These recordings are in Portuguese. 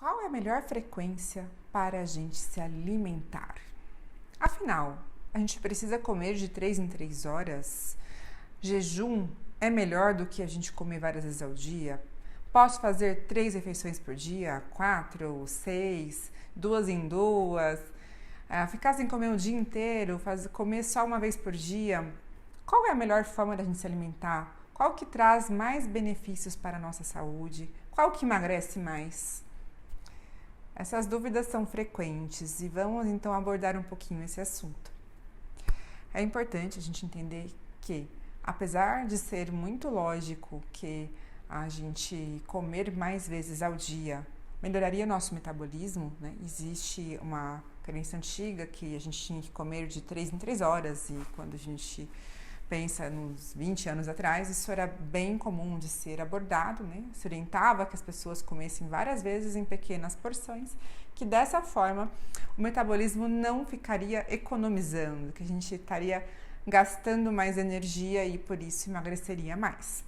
Qual é a melhor frequência para a gente se alimentar? Afinal, a gente precisa comer de 3 em 3 horas? Jejum é melhor do que a gente comer várias vezes ao dia? Posso fazer 3 refeições por dia? 4, 6, 2 em 2? Ficar sem comer um dia inteiro? Comer só uma vez por dia? Qual é a melhor forma da gente se alimentar? Qual que traz mais benefícios para a nossa saúde? Qual que emagrece mais? Essas dúvidas são frequentes e vamos então abordar um pouquinho esse assunto. É importante a gente entender que, apesar de ser muito lógico que a gente comer mais vezes ao dia melhoraria nosso metabolismo, né? Existe uma crença antiga que a gente tinha que comer de 3 em 3 horas e quando a gente pensa nos 20 anos atrás, isso era bem comum de ser abordado, né? Se orientava que as pessoas comessem várias vezes em pequenas porções, que dessa forma o metabolismo não ficaria economizando, que a gente estaria gastando mais energia e por isso emagreceria mais.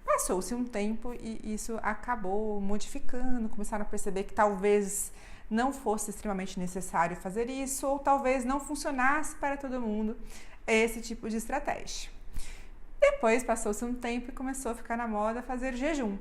Passou-se um tempo e isso acabou modificando, começaram a perceber que talvez não fosse extremamente necessário fazer isso ou talvez não funcionasse para todo mundo esse tipo de estratégia. Depois passou-se um tempo e começou a ficar na moda fazer jejum.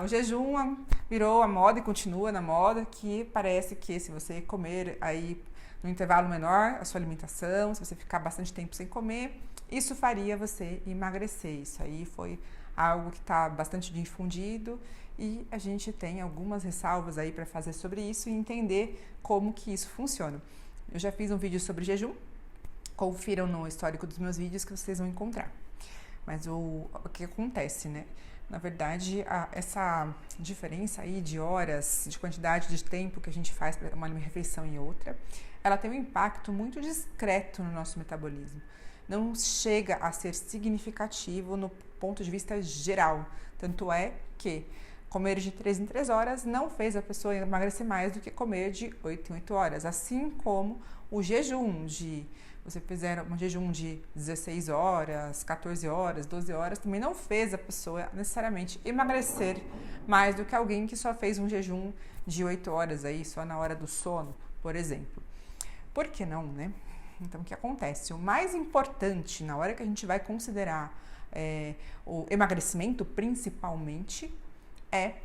O jejum virou a moda e continua na moda, que parece que se você comer aí no intervalo menor a sua alimentação, se você ficar bastante tempo sem comer, isso faria você emagrecer. Isso aí foi algo que está bastante difundido e a gente tem algumas ressalvas aí para fazer sobre isso e entender como que isso funciona. Eu já fiz um vídeo sobre jejum, confiram no histórico dos meus vídeos que vocês vão encontrar. Mas o que acontece, né? Na verdade, essa diferença aí de horas, de quantidade de tempo que a gente faz para uma refeição e outra, ela tem um impacto muito discreto no nosso metabolismo. Não chega a ser significativo no ponto de vista geral. Tanto é que comer de 3 em 3 horas não fez a pessoa emagrecer mais do que comer de 8 em 8 horas. Assim como o jejum você fizer um jejum de 16 horas, 14 horas, 12 horas, também não fez a pessoa necessariamente emagrecer mais do que alguém que só fez um jejum de 8 horas aí, só na hora do sono, por exemplo. Por que não, né? Então, o que acontece? O mais importante na hora que a gente vai considerar o emagrecimento, principalmente, é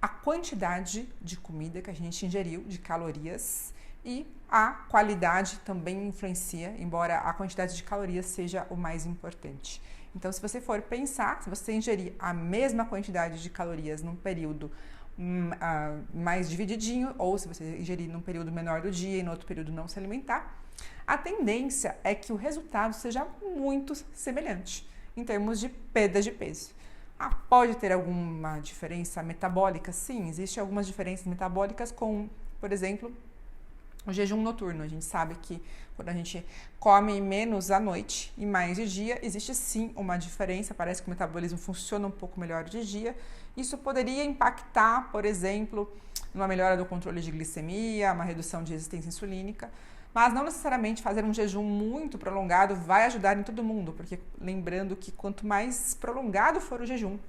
a quantidade de comida que a gente ingeriu, de calorias, e a qualidade também influencia, embora a quantidade de calorias seja o mais importante. Então, se você for pensar, se você ingerir a mesma quantidade de calorias num período mais divididinho, ou se você ingerir num período menor do dia e no outro período não se alimentar, a tendência é que o resultado seja muito semelhante em termos de perda de peso. Pode ter alguma diferença metabólica? Sim, existem algumas diferenças metabólicas com, por exemplo, o jejum noturno. A gente sabe que quando a gente come menos à noite e mais de dia, existe sim uma diferença, parece que o metabolismo funciona um pouco melhor de dia. Isso poderia impactar, por exemplo, numa melhora do controle de glicemia, uma redução de resistência insulínica, mas não necessariamente fazer um jejum muito prolongado vai ajudar em todo mundo, porque lembrando que quanto mais prolongado for o jejum,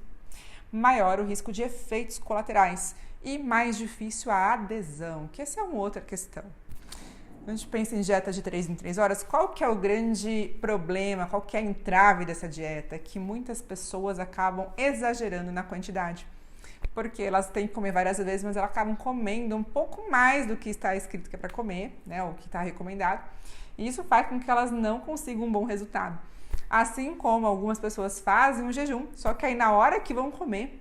maior o risco de efeitos colaterais e mais difícil a adesão, que essa é uma outra questão. Quando a gente pensa em dieta de 3 em 3 horas, qual que é o grande problema, qual que é a entrave dessa dieta? É que muitas pessoas acabam exagerando na quantidade, porque elas têm que comer várias vezes, mas elas acabam comendo um pouco mais do que está escrito que é para comer, né, o que está recomendado, e isso faz com que elas não consigam um bom resultado. Assim como algumas pessoas fazem um jejum, só que aí na hora que vão comer,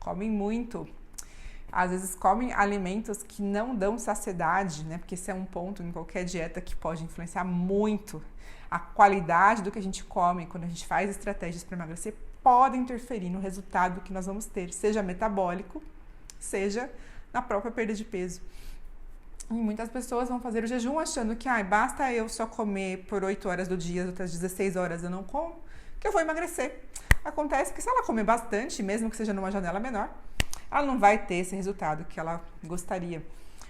comem muito. Às vezes comem alimentos que não dão saciedade, né? Porque esse é um ponto em qualquer dieta que pode influenciar muito. A qualidade do que a gente come quando a gente faz estratégias para emagrecer pode interferir no resultado que nós vamos ter, seja metabólico, seja na própria perda de peso. E muitas pessoas vão fazer o jejum achando que basta eu só comer por 8 horas do dia, as outras 16 horas eu não como, que eu vou emagrecer. Acontece que se ela comer bastante, mesmo que seja numa janela menor, ela não vai ter esse resultado que ela gostaria.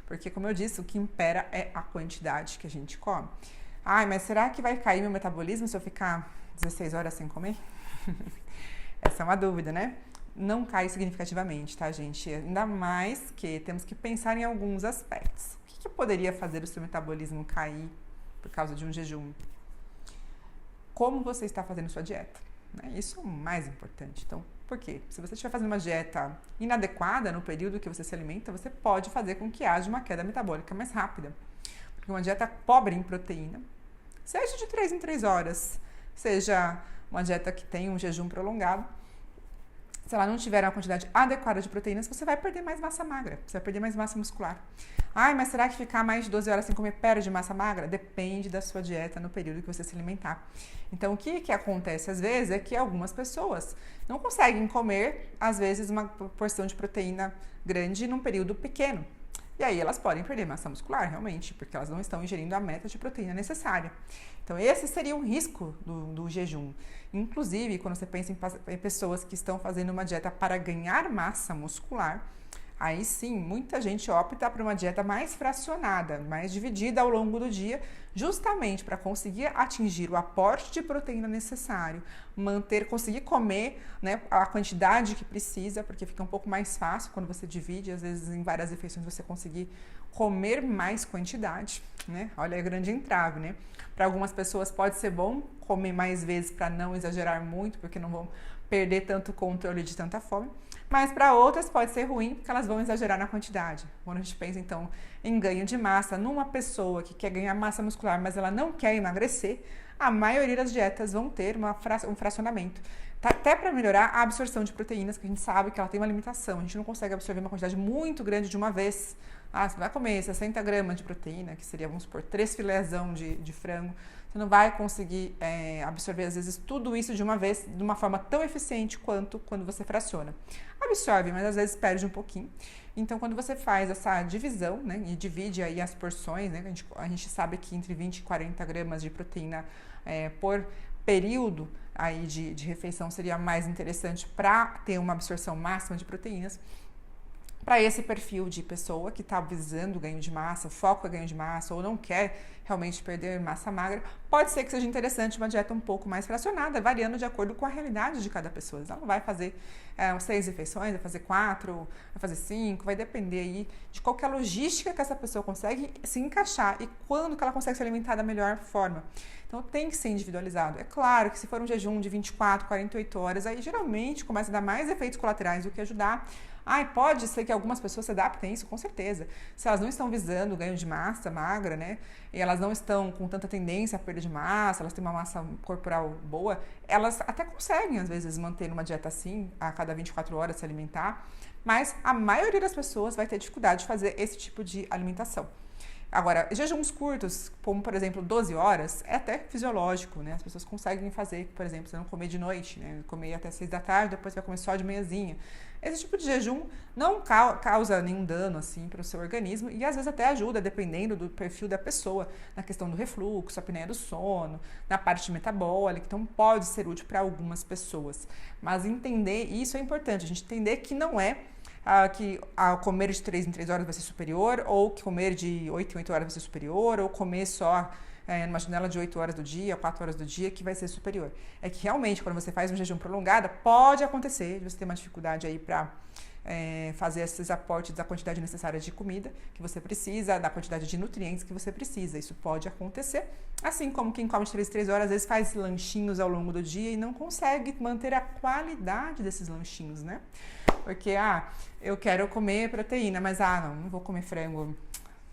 Porque, como eu disse, o que impera é a quantidade que a gente come. Mas será que vai cair meu metabolismo se eu ficar 16 horas sem comer? Essa é uma dúvida, né? não cai significativamente, tá, gente? Ainda mais que temos que pensar em alguns aspectos. O que poderia fazer o seu metabolismo cair por causa de um jejum? Como você está fazendo sua dieta, né? Isso é o mais importante. Então, por quê? Se você estiver fazendo uma dieta inadequada no período que você se alimenta, você pode fazer com que haja uma queda metabólica mais rápida. Porque uma dieta pobre em proteína, seja de 3 em 3 horas, seja uma dieta que tem um jejum prolongado, se ela não tiver uma quantidade adequada de proteínas, você vai perder mais massa magra, você vai perder mais massa muscular. Ai, mas será que ficar mais de 12 horas sem comer perde massa magra? Depende da sua dieta no período que você se alimentar. Então, o que acontece às vezes é que algumas pessoas não conseguem comer, às vezes, uma porção de proteína grande num período pequeno. E aí elas podem perder massa muscular, realmente, porque elas não estão ingerindo a meta de proteína necessária. Então, esse seria um risco do jejum. Inclusive, quando você pensa em pessoas que estão fazendo uma dieta para ganhar massa muscular, aí sim, muita gente opta por uma dieta mais fracionada, mais dividida ao longo do dia, justamente para conseguir atingir o aporte de proteína necessário, conseguir comer, né, a quantidade que precisa, porque fica um pouco mais fácil quando você divide, às vezes em várias refeições você conseguir comer mais quantidade, né? Olha a grande entrave, né? Para algumas pessoas pode ser bom comer mais vezes para não exagerar muito, porque não vão perder tanto controle de tanta fome. Mas para outras pode ser ruim, porque elas vão exagerar na quantidade. Quando a gente pensa, então, em ganho de massa, numa pessoa que quer ganhar massa muscular, mas ela não quer emagrecer, a maioria das dietas vão ter um fracionamento. Tá, até para melhorar a absorção de proteínas, que a gente sabe que ela tem uma limitação. A gente não consegue absorver uma quantidade muito grande de uma vez. Você vai comer 60 gramas de proteína, que seria, vamos supor, 3 filézão de frango. Você não vai conseguir absorver, às vezes, tudo isso de uma vez, de uma forma tão eficiente quanto quando você fraciona. Absorve, mas às vezes perde um pouquinho. Então, quando você faz essa divisão, né, e divide aí as porções, né, a gente sabe que entre 20 e 40 gramas de proteína por período aí de refeição seria mais interessante para ter uma absorção máxima de proteínas. Para esse perfil de pessoa que está visando ganho de massa, foco é ganho de massa ou não quer realmente perder massa magra, pode ser que seja interessante uma dieta um pouco mais fracionada, variando de acordo com a realidade de cada pessoa. Ela não vai fazer 6 refeições, vai fazer 4, vai fazer 5, vai depender aí de qual que é a logística que essa pessoa consegue se encaixar e quando que ela consegue se alimentar da melhor forma. Então tem que ser individualizado. É claro que se for um jejum de 24, 48 horas, aí geralmente começa a dar mais efeitos colaterais do que ajudar. Pode ser que algumas pessoas se adaptem a isso, com certeza. Se elas não estão visando ganho de massa magra, né? E elas não estão com tanta tendência à perda de massa, elas têm uma massa corporal boa, elas até conseguem, às vezes, manter uma dieta assim, a cada 24 horas se alimentar. Mas a maioria das pessoas vai ter dificuldade de fazer esse tipo de alimentação. Agora, jejuns curtos, como por exemplo 12 horas, é até fisiológico, né? As pessoas conseguem fazer, por exemplo, você não comer de noite, né? Comer até 6 da tarde, depois vai comer só de manhãzinha. Esse tipo de jejum não causa nenhum dano assim para o seu organismo e às vezes até ajuda, dependendo do perfil da pessoa, na questão do refluxo, apneia do sono, na parte metabólica, então pode ser útil para algumas pessoas. Mas entender isso é importante, a gente entender que não é que comer de 3 em 3 horas vai ser superior, ou que comer de 8 em 8 horas vai ser superior, ou comer só numa janela de 8 horas do dia, 4 horas do dia, que vai ser superior. É que realmente, quando você faz um jejum prolongado, pode acontecer de você ter uma dificuldade aí para fazer esses aportes da quantidade necessária de comida que você precisa, da quantidade de nutrientes que você precisa. Isso pode acontecer. Assim como quem come de 3 em 3 horas, às vezes faz lanchinhos ao longo do dia e não consegue manter a qualidade desses lanchinhos, né? Porque, eu quero comer proteína, mas, não vou comer frango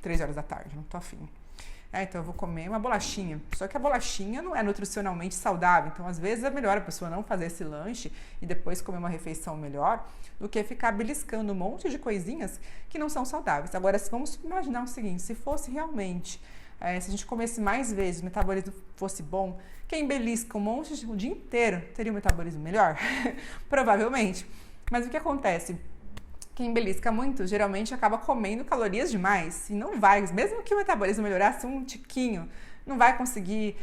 3 horas da tarde, não tô afim. Então eu vou comer uma bolachinha. Só que a bolachinha não é nutricionalmente saudável. Então, às vezes, é melhor a pessoa não fazer esse lanche e depois comer uma refeição melhor do que ficar beliscando um monte de coisinhas que não são saudáveis. Agora, vamos imaginar o seguinte, se fosse realmente, se a gente comesse mais vezes, o metabolismo fosse bom, quem belisca um monte o dia inteiro teria um metabolismo melhor? Provavelmente. Mas o que acontece? Quem belisca muito, geralmente acaba comendo calorias demais e não vai, mesmo que o metabolismo melhorasse um tiquinho, não vai conseguir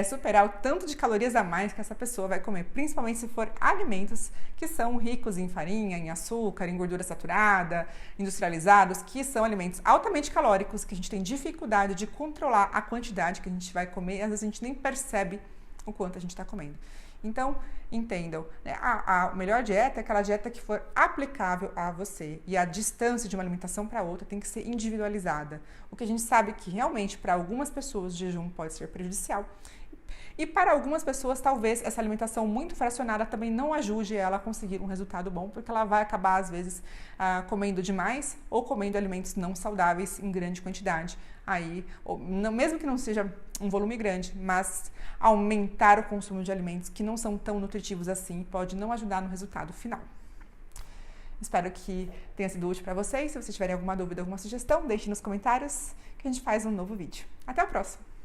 superar o tanto de calorias a mais que essa pessoa vai comer, principalmente se for alimentos que são ricos em farinha, em açúcar, em gordura saturada, industrializados, que são alimentos altamente calóricos, que a gente tem dificuldade de controlar a quantidade que a gente vai comer e às vezes a gente nem percebe o quanto a gente está comendo. Então, entendam, né? A melhor dieta é aquela dieta que for aplicável a você. E a distância de uma alimentação para outra tem que ser individualizada. O que a gente sabe que realmente para algumas pessoas o jejum pode ser prejudicial. E para algumas pessoas, talvez essa alimentação muito fracionada também não ajude ela a conseguir um resultado bom, porque ela vai acabar, às vezes, comendo demais ou comendo alimentos não saudáveis em grande quantidade. Aí, mesmo que não seja um volume grande, mas aumentar o consumo de alimentos que não são tão nutritivos assim pode não ajudar no resultado final. Espero que tenha sido útil para vocês. Se vocês tiverem alguma dúvida, alguma sugestão, deixe nos comentários que a gente faz um novo vídeo. Até o próximo!